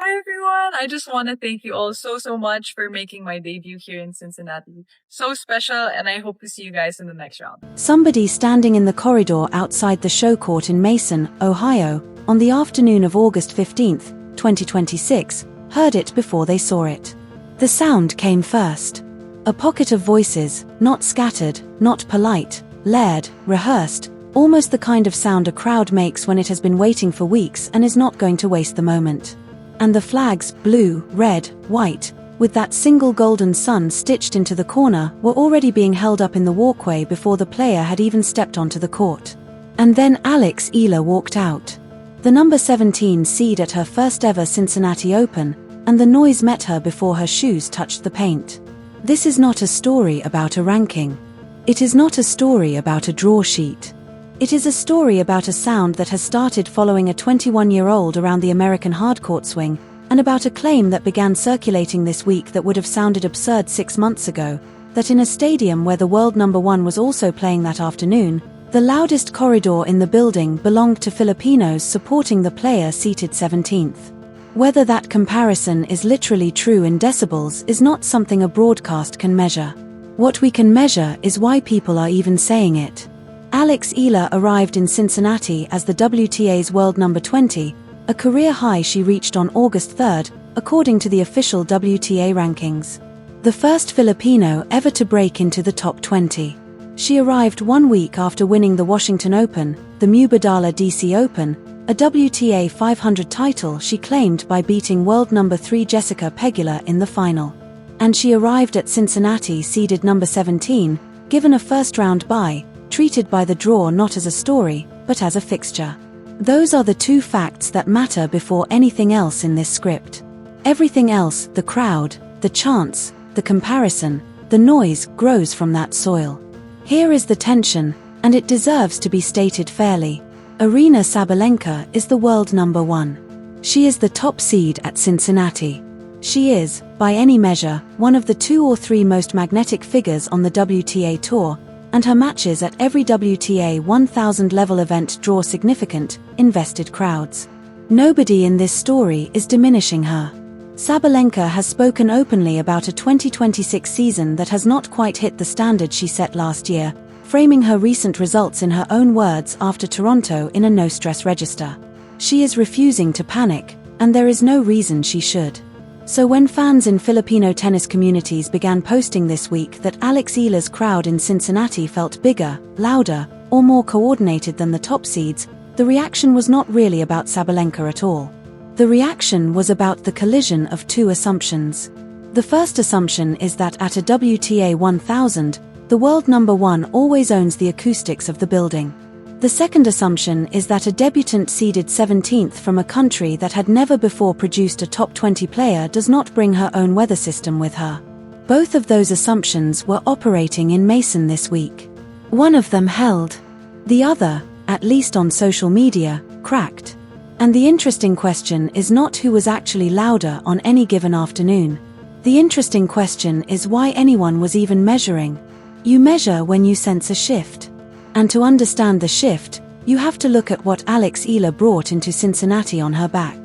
Hi everyone! I just want to thank you all so much for making my debut here in Cincinnati so special, and I hope to see you guys in the next round. Somebody standing in the corridor outside the show court in Mason, Ohio, on the afternoon of August 15, 2026, heard it before they saw it. The sound came first. A pocket of voices, not scattered, not polite, layered, rehearsed, almost the kind of sound a crowd makes when it has been waiting for weeks and is not going to waste the moment. And the flags, blue, red, white, with that single golden sun stitched into the corner, were already being held up in the walkway before the player had even stepped onto the court. And then Alex Eala walked out. The number 17 seed at her first ever Cincinnati Open, and the noise met her before her shoes touched the paint. This is not a story about a ranking. It is not a story about a draw sheet. It is a story about a sound that has started following a 21-year-old around the American hardcourt swing, and about a claim that began circulating this week that would have sounded absurd 6 months ago, that in a stadium where the world number one was also playing that afternoon, the loudest corridor in the building belonged to Filipinos supporting the player seated 17th. Whether that comparison is literally true in decibels is not something a broadcast can measure. What we can measure is why people are even saying it. Alex Eala arrived in Cincinnati as the WTA's world number 20, a career high she reached on August 3, according to the official WTA rankings. The first Filipino ever to break into the top 20. She arrived 1 week after winning the Washington Open, the Mubadala DC Open, a WTA 500 title she claimed by beating world number 3 Jessica Pegula in the final. And she arrived at Cincinnati seeded number 17, given a first-round bye, treated by the draw not as a story, but as a fixture. Those are the two facts that matter before anything else in this script. Everything else, the crowd, the chants, the comparison, the noise, grows from that soil. Here is the tension, and it deserves to be stated fairly. Aryna Sabalenka is the world number one. She is the top seed at Cincinnati. She is, by any measure, one of the 2 or 3 most magnetic figures on the WTA tour, and her matches at every WTA 1000 level event draw significant, invested crowds. Nobody in this story is diminishing her. Sabalenka has spoken openly about a 2026 season that has not quite hit the standard she set last year, framing her recent results in her own words after Toronto in a no-stress register. She is refusing to panic, and there is no reason she should. So when fans in Filipino tennis communities began posting this week that Alex Eala's crowd in Cincinnati felt bigger, louder, or more coordinated than the top seeds, the reaction was not really about Sabalenka at all. The reaction was about the collision of 2 assumptions. The first assumption is that at a WTA 1000, the world number one always owns the acoustics of the building. The second assumption is that a debutant seeded 17th from a country that had never before produced a top 20 player does not bring her own weather system with her. Both of those assumptions were operating in Mason this week. One of them held. The other, at least on social media, cracked. And the interesting question is not who was actually louder on any given afternoon. The interesting question is why anyone was even measuring. You measure when you sense a shift. And to understand the shift, you have to look at what Alex Eala brought into Cincinnati on her back.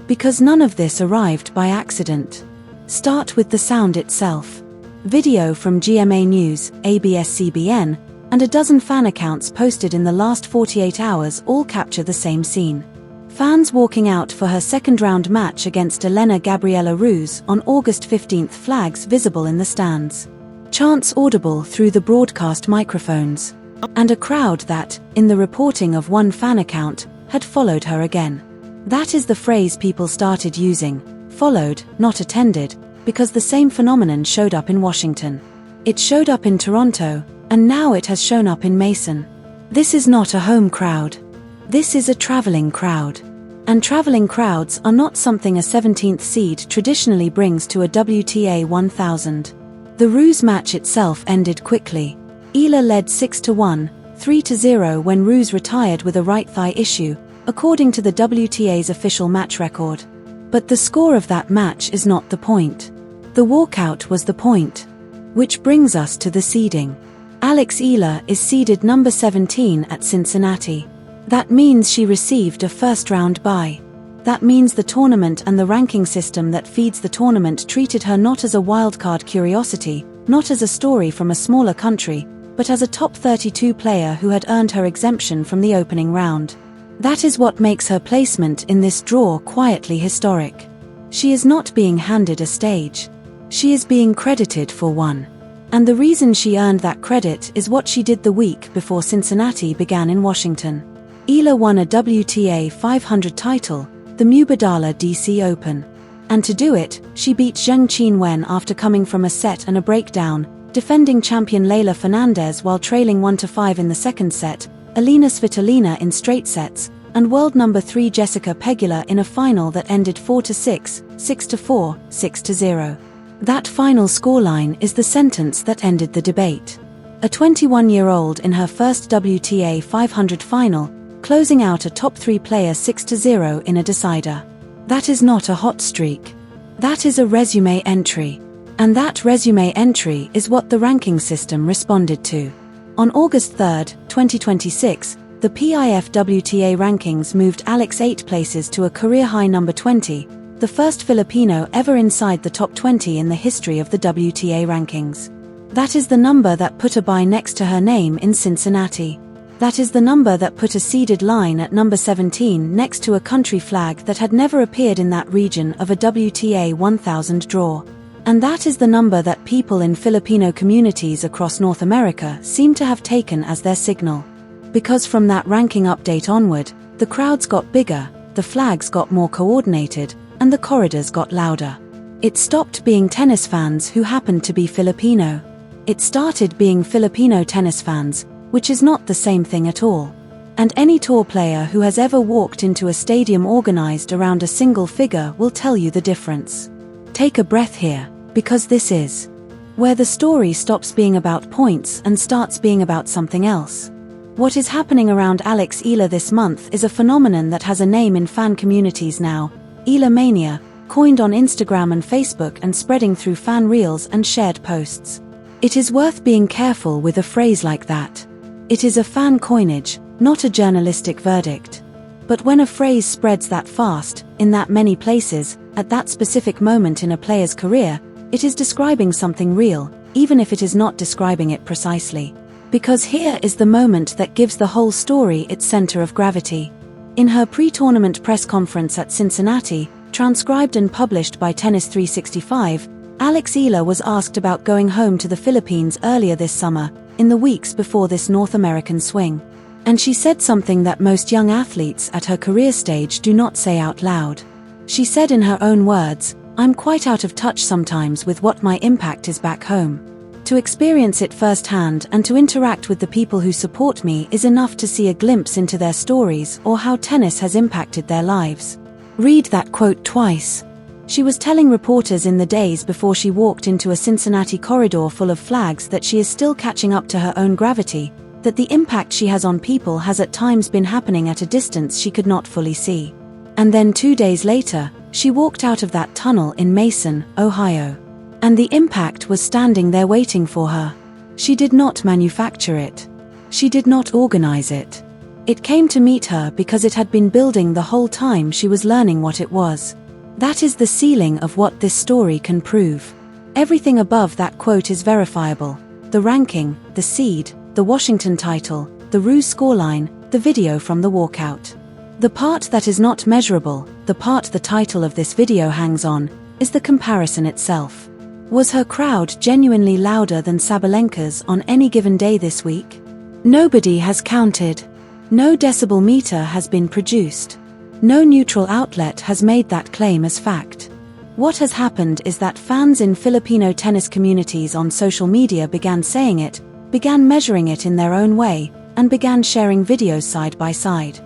Because none of this arrived by accident. Start with the sound itself. Video from GMA News, ABS-CBN, and a dozen fan accounts posted in the last 48 hours all capture the same scene. Fans walking out for her second-round match against Elena Gabriela Ruse on August 15, flags visible in the stands. Chants audible through the broadcast microphones. And a crowd that, in the reporting of one fan account, had followed her again. That is the phrase people started using, followed, not attended, because the same phenomenon showed up in Washington. It showed up in Toronto, and now it has shown up in Mason. This is not a home crowd. This is a traveling crowd. And traveling crowds are not something a 17th seed traditionally brings to a WTA 1000. The Ruse match itself ended quickly. Eala led 6-1, 3-0 when Ruse retired with a right thigh issue, according to the WTA's official match record. But the score of that match is not the point. The walkout was the point. Which brings us to the seeding. Alex Eala is seeded number 17 at Cincinnati. That means she received a first-round bye. That means the tournament and the ranking system that feeds the tournament treated her not as a wildcard curiosity, not as a story from a smaller country, but as a top 32 player who had earned her exemption from the opening round. That is what makes her placement in this draw quietly historic. She is not being handed a stage. She is being credited for one. And the reason she earned that credit is what she did the week before Cincinnati began in Washington. Eala won a WTA 500 title, the Mubadala DC Open. And to do it, she beat Zheng Qinwen after coming from a set and a breakdown, defending champion Leylah Fernandez while trailing 1-5 in the second set, Aryna Sabalenka in straight sets, and world number 3 Jessica Pegula in a final that ended 4-6, 6-4, 6-0. That final scoreline is the sentence that ended the debate. A 21-year-old in her first WTA 500 final, closing out a top 3 player 6-0 in a decider. That is not a hot streak. That is a resume entry. And that resume entry is what the ranking system responded to. On August 3, 2026, the PIF WTA rankings moved Alex 8 places to a career-high number 20, the first Filipino ever inside the top 20 in the history of the WTA rankings. That is the number that put a bye next to her name in Cincinnati. That is the number that put a seeded line at number 17 next to a country flag that had never appeared in that region of a WTA 1000 draw. And that is the number that people in Filipino communities across North America seem to have taken as their signal. Because from that ranking update onward, the crowds got bigger, the flags got more coordinated, and the corridors got louder. It stopped being tennis fans who happened to be Filipino. It started being Filipino tennis fans, which is not the same thing at all. And any tour player who has ever walked into a stadium organized around a single figure will tell you the difference. Take a breath here, because this is where the story stops being about points and starts being about something else. What is happening around Alex Eala this month is a phenomenon that has a name in fan communities now, Eala Mania, coined on Instagram and Facebook and spreading through fan reels and shared posts. It is worth being careful with a phrase like that. It is a fan coinage, not a journalistic verdict. But when a phrase spreads that fast, in that many places, at that specific moment in a player's career, it is describing something real, even if it is not describing it precisely. Because here is the moment that gives the whole story its center of gravity. In her pre-tournament press conference at Cincinnati, transcribed and published by Tennis 365, Alex Eala was asked about going home to the Philippines earlier this summer, in the weeks before this North American swing. And she said something that most young athletes at her career stage do not say out loud. She said in her own words, "I'm quite out of touch sometimes with what my impact is back home. To experience it firsthand and to interact with the people who support me is enough to see a glimpse into their stories or how tennis has impacted their lives." Read that quote twice. She was telling reporters in the days before she walked into a Cincinnati corridor full of flags that she is still catching up to her own gravity, that the impact she has on people has at times been happening at a distance she could not fully see. And then 2 days later, she walked out of that tunnel in Mason, Ohio. And the impact was standing there waiting for her. She did not manufacture it. She did not organize it. It came to meet her because it had been building the whole time she was learning what it was. That is the ceiling of what this story can prove. Everything above that quote is verifiable. The ranking, the seed, the Washington title, the Ruse scoreline, the video from the walkout. The part that is not measurable, the part the title of this video hangs on, is the comparison itself. Was her crowd genuinely louder than Sabalenka's on any given day this week? Nobody has counted. No decibel meter has been produced. No neutral outlet has made that claim as fact. What has happened is that fans in Filipino tennis communities on social media began saying it, began measuring it in their own way, and began sharing videos side by side.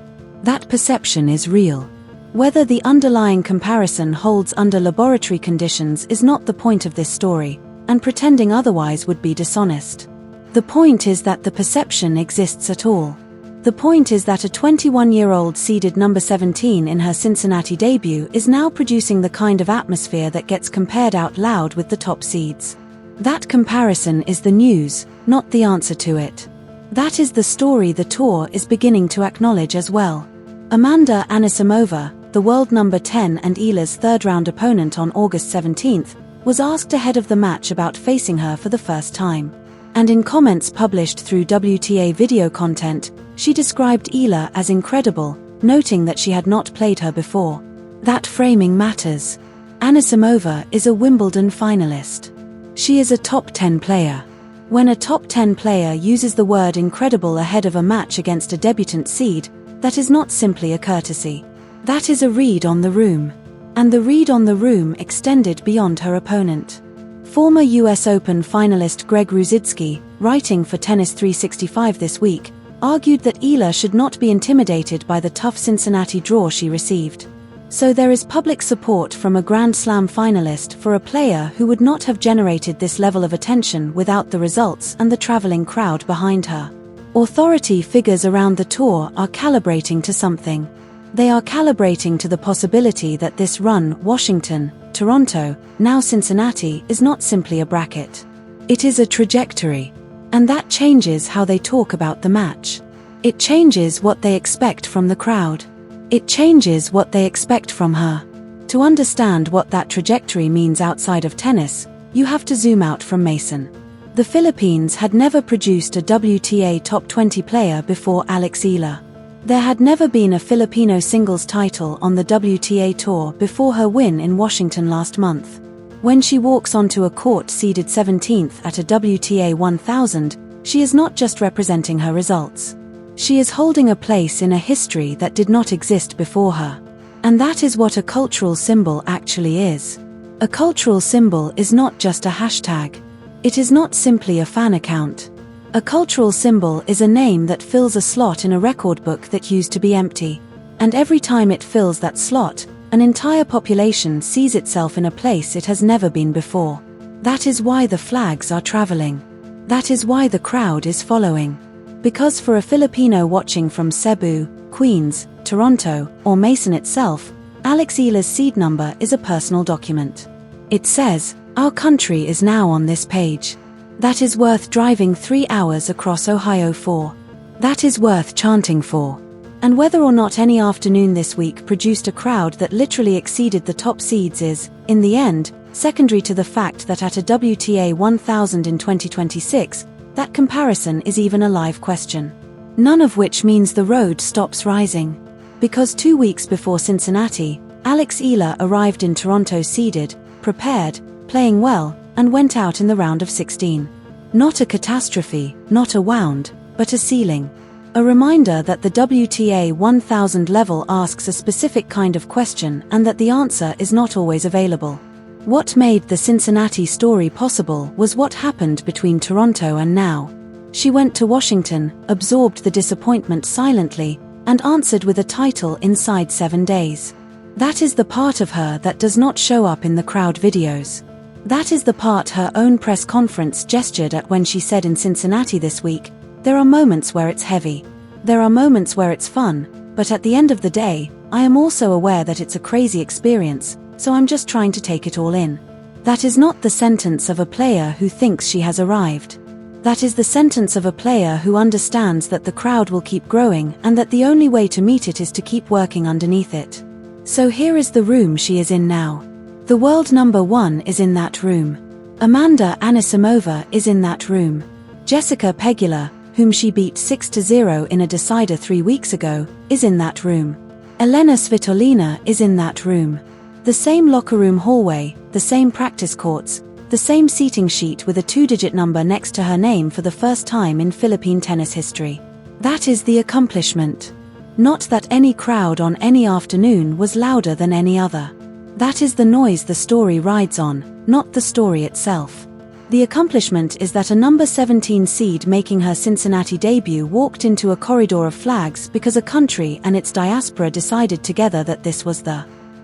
That perception is real. Whether the underlying comparison holds under laboratory conditions is not the point of this story, and pretending otherwise would be dishonest. The point is that the perception exists at all. The point is that a 21-year-old seeded number 17 in her Cincinnati debut is now producing the kind of atmosphere that gets compared out loud with the top seeds. That comparison is the news, not the answer to it. That is the story the tour is beginning to acknowledge as well. Amanda Anisimova, the world number 10 and Eala's third-round opponent on August 17, was asked ahead of the match about facing her for the first time. And in comments published through WTA video content, she described Eala as incredible, noting that she had not played her before. That framing matters. Anisimova is a Wimbledon finalist. She is a top 10 player. When a top 10 player uses the word incredible ahead of a match against a debutant seed, that is not simply a courtesy. That is a read on the room. And the read on the room extended beyond her opponent. Former US Open finalist Greg Rusedski, writing for Tennis 365 this week, argued that Eala should not be intimidated by the tough Cincinnati draw she received. So there is public support from a Grand Slam finalist for a player who would not have generated this level of attention without the results and the traveling crowd behind her. Authority figures around the tour are calibrating to something. They are calibrating to the possibility that this run, Washington, Toronto, now Cincinnati, is not simply a bracket. It is a trajectory. And that changes how they talk about the match. It changes what they expect from the crowd. It changes what they expect from her. To understand what that trajectory means outside of tennis, you have to zoom out from Mason. The Philippines had never produced a WTA top 20 player before Alex Eala. There had never been a Filipino singles title on the WTA tour before her win in Washington last month. When she walks onto a court seeded 17th at a WTA 1000, she is not just representing her results. She is holding a place in a history that did not exist before her. And that is what a cultural symbol actually is. A cultural symbol is not just a hashtag. It is not simply a fan account. A cultural symbol is a name that fills a slot in a record book that used to be empty. And every time it fills that slot, an entire population sees itself in a place it has never been before. That is why the flags are traveling. That is why the crowd is following. Because for a Filipino watching from Cebu, Queens, Toronto, or Mason itself, Alex Eala's seed number is a personal document. It says, "Our country is now on this page." That is worth driving 3 hours across Ohio for. That is worth chanting for. And whether or not any afternoon this week produced a crowd that literally exceeded the top seeds is, in the end, secondary to the fact that at a WTA 1000 in 2026, that comparison is even a live question. None of which means the road stops rising. Because 2 weeks before Cincinnati, Alex Eala arrived in Toronto seeded, prepared, playing well, and went out in the round of 16. Not a catastrophe, not a wound, but a ceiling. A reminder that the WTA 1000 level asks a specific kind of question and that the answer is not always available. What made the Cincinnati story possible was what happened between Toronto and now. She went to Washington, absorbed the disappointment silently, and answered with a title inside 7 days. That is the part of her that does not show up in the crowd videos. That is the part her own press conference gestured at when she said in Cincinnati this week, "There are moments where it's heavy. There are moments where it's fun, but at the end of the day, I am also aware that it's a crazy experience, so I'm just trying to take it all in." That is not the sentence of a player who thinks she has arrived. That is the sentence of a player who understands that the crowd will keep growing and that the only way to meet it is to keep working underneath it. So here is the room she is in now. The world number 1 is in that room. Amanda Anisimova is in that room. Jessica Pegula, whom she beat 6-0 in a decider 3 weeks ago, is in that room. Elena Svitolina is in that room. The same locker room hallway, the same practice courts, the same seating sheet with a 2-digit number next to her name for the first time in Philippine tennis history. That is the accomplishment. Not that any crowd on any afternoon was louder than any other. That is the noise the story rides on, not the story itself. The accomplishment is that a number 17 seed making her Cincinnati debut walked into a corridor of flags because a country and its diaspora decided together that this was the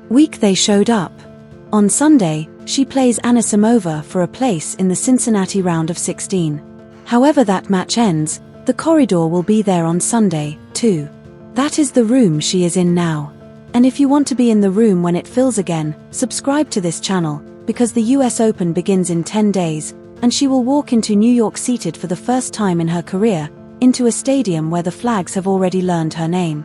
week they showed up. On Sunday, she plays Anisimova for a place in the Cincinnati round of 16. However that match ends, the corridor will be there on Sunday, too. That is the room she is in now. And if you want to be in the room when it fills again, subscribe to this channel, because the US Open begins in 10 days, and she will walk into New York seated for the first time in her career, into a stadium where the flags have already learned her name.